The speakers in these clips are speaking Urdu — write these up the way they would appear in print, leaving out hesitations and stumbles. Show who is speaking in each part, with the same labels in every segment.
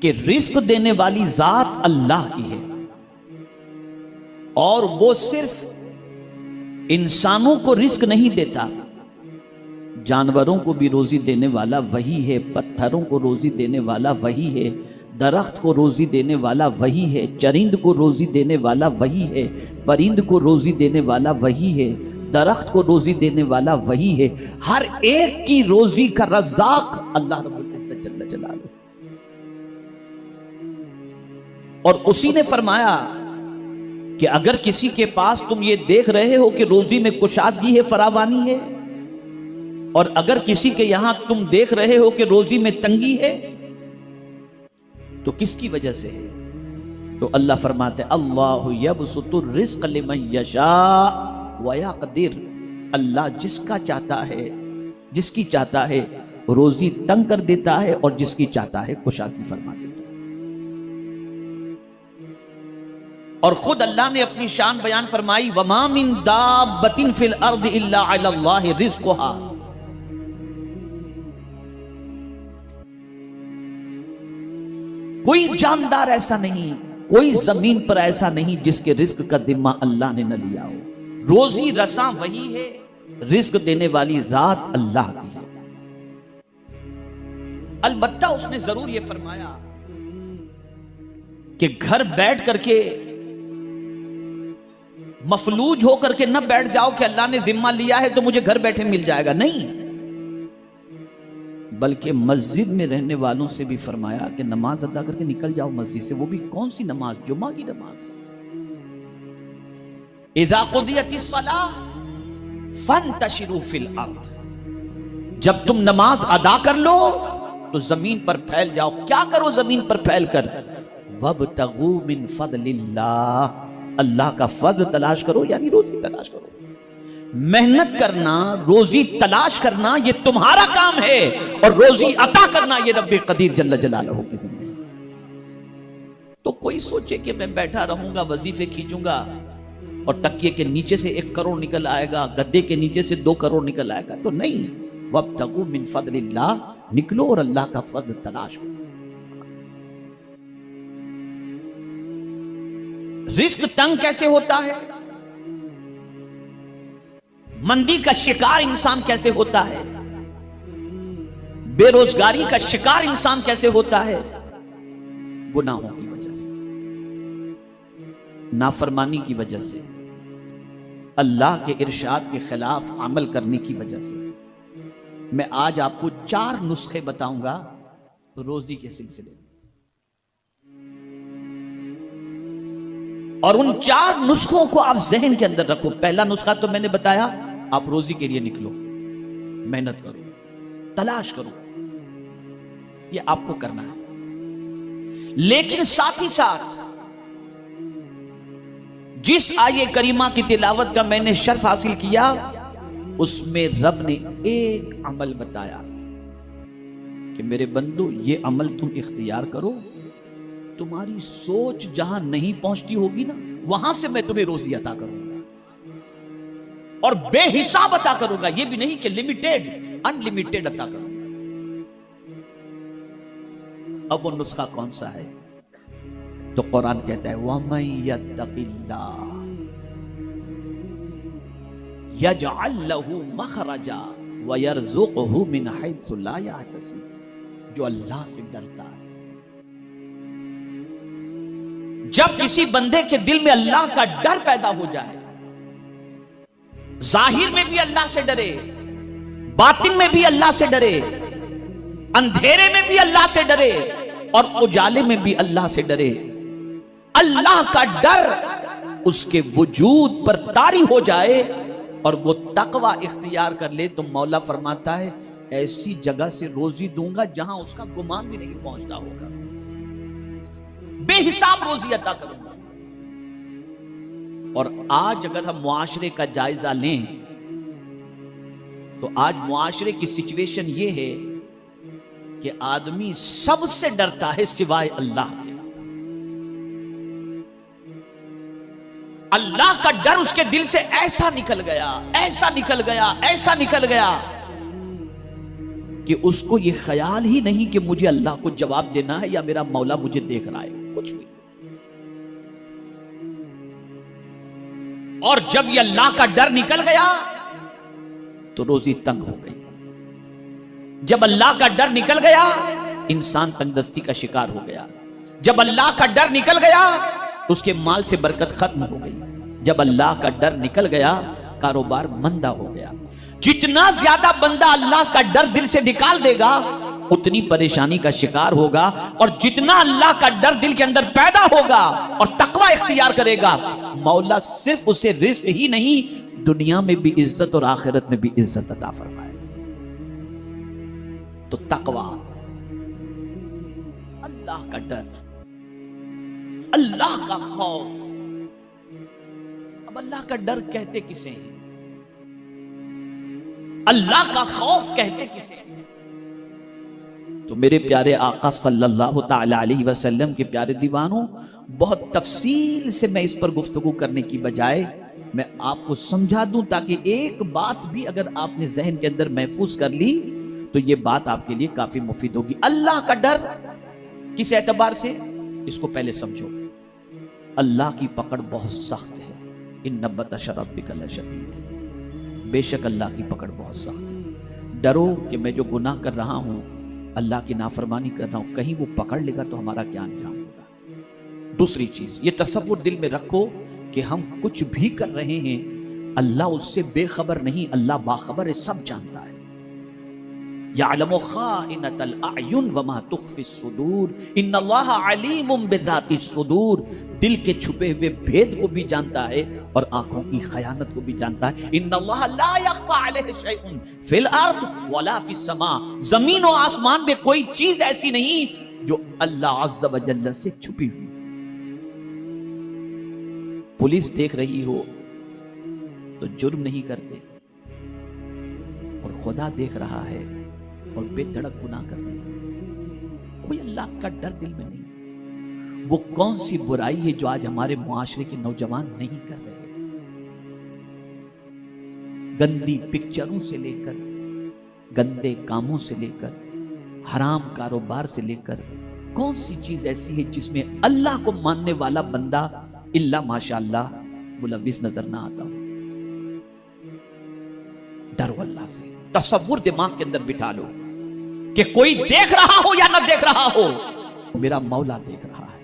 Speaker 1: کہ رزق دینے والی ذات اللہ کی ہے، اور وہ صرف انسانوں کو رزق نہیں دیتا، جانوروں کو بھی روزی دینے والا وہی ہے، پتھروں کو روزی دینے والا وہی ہے، درخت کو روزی دینے والا وہی ہے، چرند کو روزی دینے والا وہی ہے، پرند کو روزی دینے والا وہی ہے، درخت کو روزی دینے والا وہی ہے۔ ہر ایک کی روزی کا رزاق اللہ رب العزت جل جلالہ، اور اسی نے فرمایا کہ اگر کسی کے پاس تم یہ دیکھ رہے ہو کہ روزی میں کشادگی ہے، فراوانی ہے، اور اگر کسی کے یہاں تم دیکھ رہے ہو کہ روزی میں تنگی ہے، تو کس کی وجہ سے ہے؟ تو اللہ فرماتے اللہ یبسط الرزق لمن یشاء ویقدر، اللہ جس کا چاہتا ہے، جس کی چاہتا ہے روزی تنگ کر دیتا ہے، اور جس کی چاہتا ہے کشادگی فرما دیتا ہے۔ اور خود اللہ نے اپنی شان بیان فرمائی وما من دابۃ فی الارض الا علی اللہ رزقها، کوئی جاندار ایسا نہیں، کوئی زمین پر ایسا نہیں جس کے رزق کا ذمہ اللہ نے نہ لیا ہو۔ روزی رساں وہی ہے، رزق دینے والی ذات اللہ کی ہے۔ البتہ اس نے ضرور یہ فرمایا کہ گھر بیٹھ کر کے مفلوج ہو کر کے نہ بیٹھ جاؤ کہ اللہ نے ذمہ لیا ہے تو مجھے گھر بیٹھے مل جائے گا، نہیں، بلکہ مسجد میں رہنے والوں سے بھی فرمایا کہ نماز ادا کر کے نکل جاؤ مسجد سے، وہ بھی کون سی نماز؟ جمعہ کی نماز۔ اذا قضیت الصلاۃ فانتشروا فی الارض، جب تم نماز ادا کر لو تو زمین پر پھیل جاؤ۔ کیا کرو زمین پر پھیل کر؟ وابتغوا من فضل اللہ، اللہ کا فضل تلاش کرو، یعنی روزی تلاش کرو۔ محنت کرنا، روزی تلاش کرنا یہ تمہارا کام ہے، اور روزی عطا کرنا یہ رب قدیر جل جلالہ کی ذمہ ہے۔ تو کوئی سوچے کہ میں بیٹھا رہوں گا، وظیفے کھینچوں گا، اور تکیے کے نیچے سے 1 کروڑ نکل آئے گا، گدے کے نیچے سے 2 کروڑ نکل آئے گا، تو نہیں، وابتغوا من فضل اللہ، نکلو اور اللہ کا فضل تلاش کرو۔ رزق تنگ کیسے ہوتا ہے؟ مندی کا شکار انسان کیسے ہوتا ہے؟ بے روزگاری کا شکار انسان کیسے ہوتا ہے؟ گناہوں کی وجہ سے، نافرمانی کی وجہ سے، اللہ کے ارشاد کے خلاف عمل کرنے کی وجہ سے۔ میں آج آپ کو 4 نسخے بتاؤں گا روزی کے سلسلے میں، اور ان 4 نسخوں کو آپ ذہن کے اندر رکھو۔ پہلا نسخہ تو میں نے بتایا، آپ روزی کے لیے نکلو، محنت کرو، تلاش کرو، یہ آپ کو کرنا ہے۔ لیکن ساتھ ہی ساتھ جس آیے کریمہ کی تلاوت کا میں نے شرف حاصل کیا، اس میں رب نے ایک عمل بتایا کہ میرے بندو یہ عمل تم اختیار کرو، تمہاری سوچ جہاں نہیں پہنچتی ہوگی نا، وہاں سے میں تمہیں روزی عطا کروں گا، اور بے حساب عطا کروں گا، یہ بھی نہیں کہ لمیٹڈ، انلمیٹڈ عطا کروں گا۔ اب وہ نسخہ کون سا ہے؟ تو قرآن کہتا ہے وَمَن يَتَّقِ اللَّهَ يَجْعَلْ لَهُ مَخْرَجًا وَيَرْزُقْهُ مِنْ حَيْثُ لَا يَحْتَسِبُ، جو اللہ سے ڈرتا ہے۔ جب کسی بندے کے دل میں اللہ کا ڈر پیدا ہو جائے، ظاہر میں بھی اللہ سے ڈرے، باطن میں بھی اللہ سے ڈرے، اندھیرے میں بھی اللہ سے ڈرے، اور اجالے میں بھی اللہ سے ڈرے، اللہ کا ڈر اس کے وجود پر طاری ہو جائے اور وہ تقوی اختیار کر لے، تو مولا فرماتا ہے ایسی جگہ سے روزی دوں گا جہاں اس کا گمان بھی نہیں پہنچتا ہوگا، بے حساب روزی عطا کروں گا۔ اور آج اگر ہم معاشرے کا جائزہ لیں تو آج معاشرے کی سچویشن یہ ہے کہ آدمی سب سے ڈرتا ہے سوائے اللہ کے۔ اللہ کا ڈر اس کے دل سے ایسا نکل گیا، ایسا نکل گیا، ایسا نکل گیا کہ اس کو یہ خیال ہی نہیں کہ مجھے اللہ کو جواب دینا ہے یا میرا مولا مجھے دیکھ رہا ہے، کچھ بھی۔ اور جب یہ اللہ کا ڈر نکل گیا تو روزی تنگ ہو گئی۔ جب اللہ کا ڈر نکل گیا انسان تنگ دستی کا شکار ہو گیا۔ جب اللہ کا ڈر نکل گیا اس کے مال سے برکت ختم ہو گئی۔ جب اللہ کا ڈر نکل گیا کاروبار مندہ ہو گیا۔ جتنا زیادہ بندہ اللہ کا ڈر دل سے نکال دے گا اتنی پریشانی کا شکار ہوگا، اور جتنا اللہ کا ڈر دل کے اندر پیدا ہوگا اور تقوی اختیار کرے گا مولا صرف اسے رزق ہی نہیں دنیا میں بھی عزت اور آخرت میں بھی عزت عطا فرمائے گا۔ تو تقوی، اللہ کا ڈر، اللہ کا خوف۔ اب اللہ کا ڈر کہتے کسے ہیں؟ اللہ کا خوف کہتے کسے ہیں؟ تو میرے پیارے آقا صلی اللہ تعالی علیہ وسلم کے پیارے دیوانوں، بہت تفصیل سے میں اس پر گفتگو کرنے کی بجائے میں آپ کو سمجھا دوں تاکہ ایک بات بھی اگر آپ نے ذہن کے اندر محفوظ کر لی تو یہ بات آپ کے لیے کافی مفید ہوگی۔ اللہ کا ڈر کس اعتبار سے؟ اس کو پہلے سمجھو۔ اللہ کی پکڑ بہت سخت ہے، ان بطش ربک لشدید، بے شک اللہ کی پکڑ بہت سخت ہے۔ ڈرو کہ میں جو گناہ کر رہا ہوں، اللہ کی نافرمانی کر رہا ہوں، کہیں وہ پکڑ لے گا تو ہمارا کیا انجام ہوگا۔ دوسری چیز یہ تصور دل میں رکھو کہ ہم کچھ بھی کر رہے ہیں اللہ اس سے بے خبر نہیں، اللہ باخبر ہے، سب جانتا ہے۔ یعلم خائنۃ الاعین وما تخفی الصدور ان اللہ علیم بذات الصدور، دل کے چھپے ہوئے بھید کو بھی جانتا ہے اور آنکھوں کی خیانت کو بھی جانتا ہے۔ ان اللہ لا یخفی علیہ شیء فی الارض ولا فی السماء، زمین و آسمان میں کوئی چیز ایسی نہیں جو اللہ عز و جل سے چھپی ہوئی۔ پولیس دیکھ رہی ہو تو جرم نہیں کرتے، اور خدا دیکھ رہا ہے اور بے دھڑک گناہ کر رہے ہیں۔ کوئی اللہ کا ڈر دل میں نہیں۔ وہ کون سی برائی ہے جو آج ہمارے معاشرے کے نوجوان نہیں کر رہے؟ گندی پکچروں سے لے کر، گندے کاموں سے لے کر، حرام کاروبار سے لے کر، کون سی چیز ایسی ہے جس میں اللہ کو ماننے والا بندہ الا ماشاء اللہ ملوث نظر نہ آتا ہو؟ ڈرو اللہ سے۔ تصور دماغ کے اندر بٹھا لو کہ کوئی دیکھ رہا ہو یا نہ دیکھ رہا ہو، میرا مولا دیکھ رہا ہے،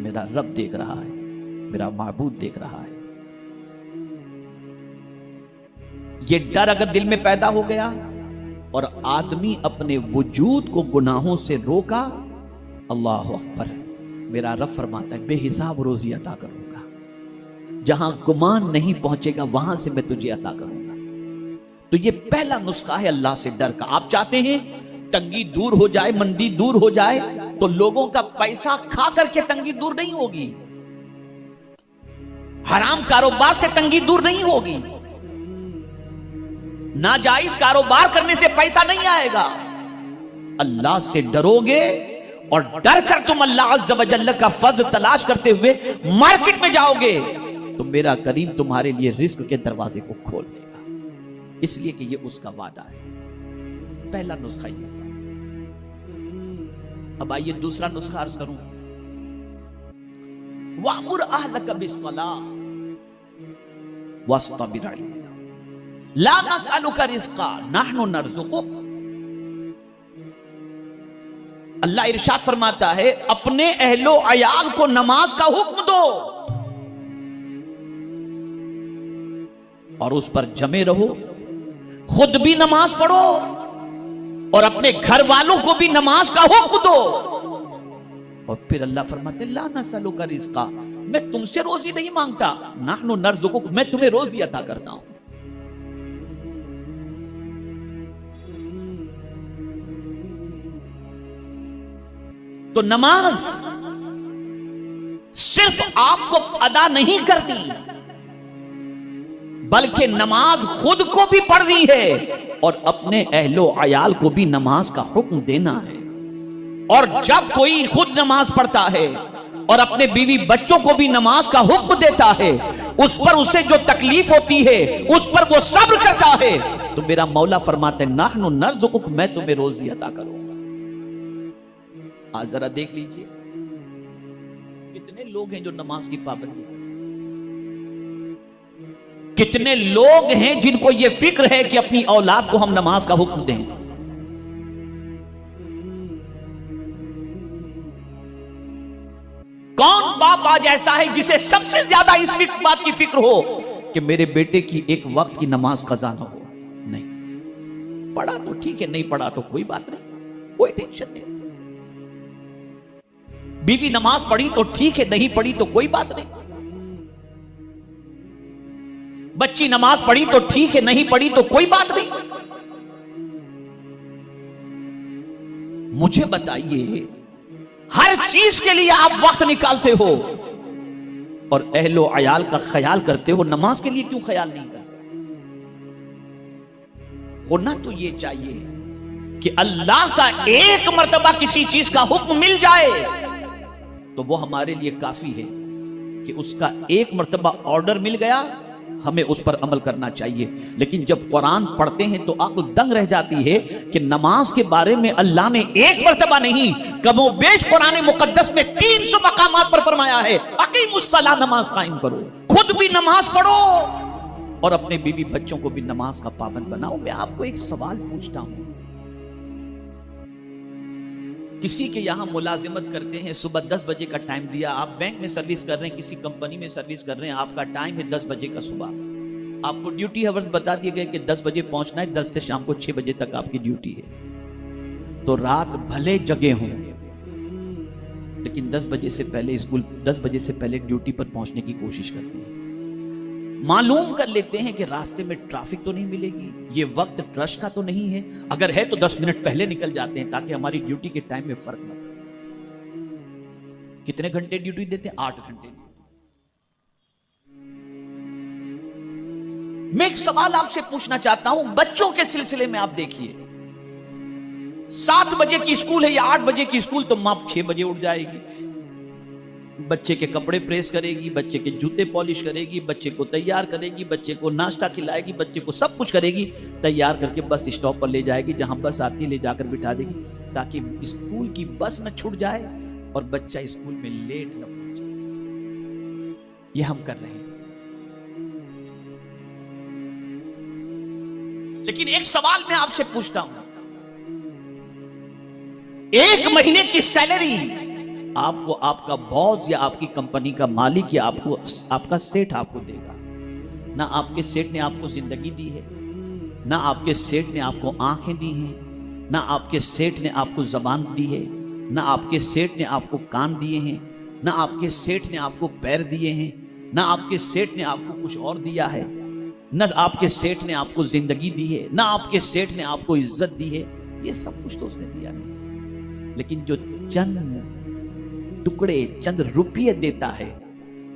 Speaker 1: میرا رب دیکھ رہا ہے، میرا معبود دیکھ رہا ہے۔ یہ ڈر اگر دل میں پیدا ہو گیا اور آدمی اپنے وجود کو گناہوں سے روکا، اللہ اکبر، میرا رب فرماتا ہے بے حساب روزی عطا کروں گا، جہاں گمان نہیں پہنچے گا وہاں سے میں تجھے عطا کروں گا۔ تو یہ پہلا نسخہ ہے اللہ سے ڈر کا۔ آپ چاہتے ہیں تنگی دور ہو جائے، مندی دور ہو جائے، تو لوگوں کا پیسہ کھا کر کے تنگی دور نہیں ہوگی، حرام کاروبار سے تنگی دور نہیں ہوگی، ناجائز کاروبار کرنے سے پیسہ نہیں آئے گا۔ اللہ سے ڈرو گے اور ڈر کر تم اللہ عز و جل کا فضل تلاش کرتے ہوئے مارکیٹ میں جاؤ گے تو میرا کریم تمہارے لیے رزق کے دروازے کو کھول دے گا، اس لیے کہ یہ اس کا وعدہ ہے۔ پہلا نسخہ یہ۔ اب آئیے دوسرا نسخہ عرض کروں۔ وَأْمُرْ أَهْلَكَ بِالصَّلَاةِ وَاصْطَبِرْ عَلَيْهَا لَا نَسْأَلُكَ رِزْقًا نَحْنُ نَرْزُقُكَ۔ اللہ ارشاد فرماتا ہے اپنے اہل و عیال کو نماز کا حکم دو اور اس پر جمے رہو، خود بھی نماز پڑھو اور اپنے گھر والوں کو بھی نماز کا حکم دو۔ اور پھر اللہ فرماتے لا نسألک رزقا، میں تم سے روزی نہیں مانگتا، نحن نرزقک، میں تمہیں روزی عطا کرتا ہوں۔ تو نماز صرف آپ کو ادا نہیں کرنی بلکہ نماز خود کو بھی پڑھنی ہے اور اپنے اہل و عیال کو بھی نماز کا حکم دینا ہے۔ اور جب کوئی خود نماز پڑھتا ہے اور اپنے بیوی بچوں کو بھی نماز کا حکم دیتا ہے، اس پر اسے جو تکلیف ہوتی ہے اس پر وہ صبر کرتا ہے، تو میرا مولا فرماتے ہیں نحن نرزقک، میں تمہیں روزی عطا کروں گا۔ آج ذرا دیکھ لیجئے کتنے لوگ ہیں جو نماز کی پابندی کرتے ہیں، کتنے لوگ ہیں جن کو یہ فکر ہے کہ اپنی اولاد کو ہم نماز کا حکم دیں۔ کون باپ آج ایسا ہے جسے سب سے زیادہ اس بات کی فکر ہو کہ میرے بیٹے کی ایک وقت کی نماز قضا نہ ہو؟ نہیں، پڑھا تو ٹھیک ہے، نہیں پڑھا تو کوئی بات نہیں، کوئی ٹینشن نہیں۔ بیوی نماز پڑھی تو ٹھیک ہے، نہیں پڑھی تو کوئی بات نہیں۔ بچی نماز پڑھی تو ٹھیک ہے، نہیں پڑھی تو کوئی بات نہیں۔ مجھے بتائیے ہر چیز کے لیے آپ وقت نکالتے ہو اور اہل و عیال کا خیال کرتے ہو، نماز کے لیے کیوں خیال نہیں کرتے؟ ہونا تو یہ چاہیے کہ اللہ کا ایک مرتبہ کسی چیز کا حکم مل جائے تو وہ ہمارے لیے کافی ہے کہ اس کا ایک مرتبہ آرڈر مل گیا، ہمیں اس پر عمل کرنا چاہیے۔ لیکن جب قرآن پڑھتے ہیں تو عقل دنگ رہ جاتی ہے کہ نماز کے بارے میں اللہ نے ایک مرتبہ نہیں، کم و بیش قرآن مقدس میں 300 مقامات پر فرمایا ہے اقیموا الصلاۃ، نماز قائم کرو، خود بھی نماز پڑھو اور اپنے بیوی بچوں کو بھی نماز کا پابند بناؤ۔ میں آپ کو ایک سوال پوچھتا ہوں، کسی کے یہاں ملازمت کرتے ہیں، صبح 10 بجے کا ٹائم دیا، آپ بینک میں سروس کر رہے ہیں، کسی کمپنی میں سروس کر رہے ہیں، آپ کا ٹائم ہے 10 بجے کا صبح، آپ کو ڈیوٹی ہاورز بتا دیے گئے کہ 10 بجے پہنچنا ہے، 10 سے شام کو 6 بجے تک آپ کی ڈیوٹی ہے، تو رات بھلے جگے ہوں لیکن 10 بجے سے پہلے اسکول، 10 بجے سے پہلے ڈیوٹی پر پہنچنے کی کوشش کرتے ہیں۔ معلوم کر لیتے ہیں کہ راستے میں ٹریفک تو نہیں ملے گی، یہ وقت رش کا تو نہیں ہے، اگر ہے تو 10 منٹ پہلے نکل جاتے ہیں تاکہ ہماری ڈیوٹی کے ٹائم میں فرق نہ پڑے۔ کتنے گھنٹے ڈیوٹی دیتے ہیں؟ 8 گھنٹے۔ میں ایک سوال آپ سے پوچھنا چاہتا ہوں، بچوں کے سلسلے میں آپ دیکھیے، 7 بجے کی اسکول ہے یا 8 بجے کی اسکول تو ماں 6 بجے اٹھ جائے گی، بچے کے کپڑے پریس کرے گی، بچے کے جوتے پالش کرے گی، بچے کو تیار کرے گی، بچے کو ناشتہ کھلائے گی، بچے کو سب کچھ کرے گی، تیار کر کے بس اسٹاپ پر لے جائے گی، جہاں بس آتی لے جا کر بٹھا دے گی تاکہ اسکول کی بس نہ چھوٹ جائے اور بچہ اسکول میں لیٹ نہ پہنچے۔ یہ ہم کر رہے ہیں۔ لیکن ایک سوال میں آپ سے پوچھتا ہوں، ایک مہینے کی سیلری آپ کو آپ کا باس یا آپ کی کمپنی کا مالک یا آپ کا سیٹ آپ کو دے گا۔ نہ آپ کے سیٹ نے آپ کو زندگی دی ہے، نہ آپ کے سیٹ نے آپ کو آنکھیں دی ہیں، نہ آپ کے سیٹ نے آپ کو زبان دی ہے، نہ آپ کے سیٹ نے آپ کو کان دیے ہیں، نہ آپ کے سیٹ نے آپ کو پیر دیے ہیں، نہ آپ کے سیٹ نے آپ کو کچھ اور دیا ہے، نہ آپ کے سیٹ نے آپ کو زندگی دی ہے، نہ آپ کے سیٹ نے آپ کو عزت دی ہے، یہ سب کچھ تو اس نے دیا نہیں۔ لیکن جو چند ٹکڑے، چند روپیے دیتا ہے،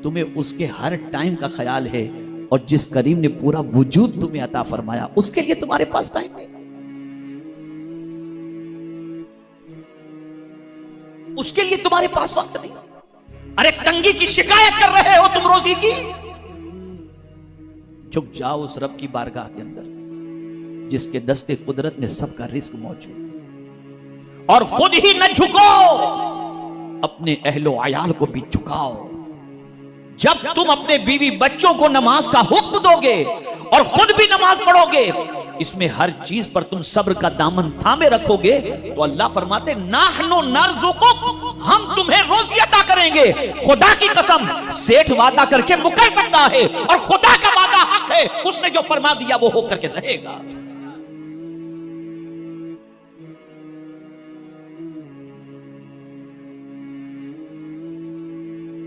Speaker 1: تمہیں اس کے ہر ٹائم کا خیال ہے، اور جس کریم نے پورا وجود تمہیں عطا فرمایا اس کے لیے تمہارے پاس ٹائم ہے، اس کے لیے تمہارے پاس وقت نہیں۔ ارے تنگی کی شکایت کر رہے ہو تم روزی کی، جھک جاؤ اس رب کی بارگاہ کے اندر جس کے دستے قدرت میں سب کا رزق موجود ہے، اور خود ہی نہ جھکو، اپنے اہل و عیال کو بھی جھکاؤ۔ جب تم اپنے بیوی بچوں کو نماز کا حکم دو گے اور خود بھی نماز پڑھو گے، اس میں ہر چیز پر تم صبر کا دامن تھامے رکھو گے، تو اللہ فرماتے نحن نرزقک، ہم تمہیں روزی عطا کریں گے۔ خدا کی قسم، سیٹھ وعدہ کر کے مکر سکتا ہے اور خدا کا وعدہ حق ہے، اس نے جو فرما دیا وہ ہو کر کے رہے گا۔